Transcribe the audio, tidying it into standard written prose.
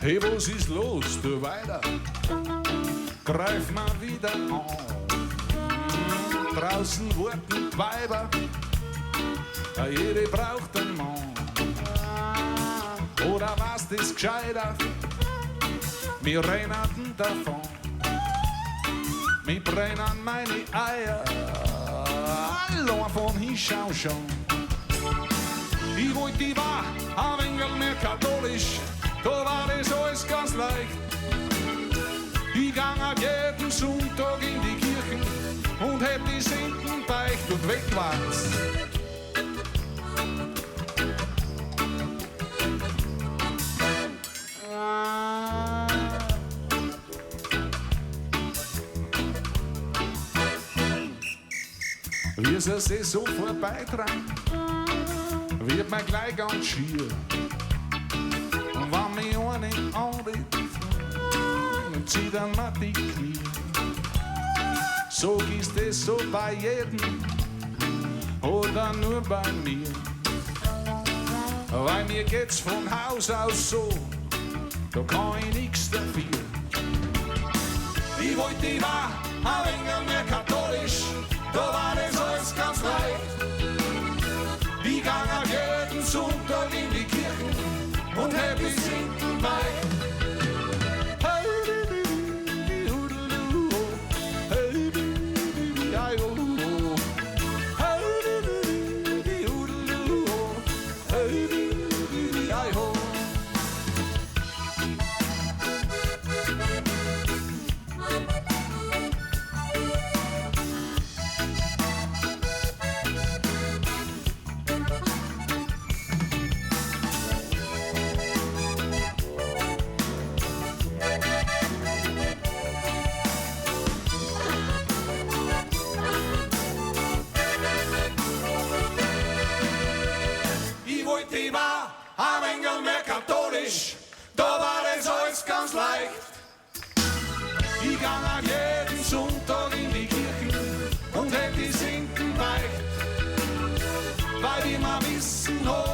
Hey, was ist los, du weiter? Greif mal wieder an. Draußen warten Weiber, jede braucht einen Mann. Oder was das gescheiter? Wir rennen davon. Wir brennen meine Eier. Hallo, von hinschau schon. Ich wollte die war ein wenig mehr katholisch. Da war das alles ganz leicht. Ich gang jeden Sonntag in die Kirche und hätt die Sünden beicht und weg war's. Wie sie sich so vorbeitragen, wird mir gleich ganz schier. Und wenn mich eine anredet, dann zieht dann mal die Knie. So ist es so bei jedem oder nur bei mir. Weil mir geht's von Haus aus so, da kann ich nix dafür. Ich wollte, ich war ein wenig mehr katholisch, da war das alles ganz leicht. Ich gang jeden Sonntag in die Kirche und hätt die Sünden beicht. Ich war ein wenig mehr katholisch, da war das alles ganz leicht. Ich gang jeden Sonntag in die Kirche und hätt die Sünden beicht, weil ich mal wissen hab,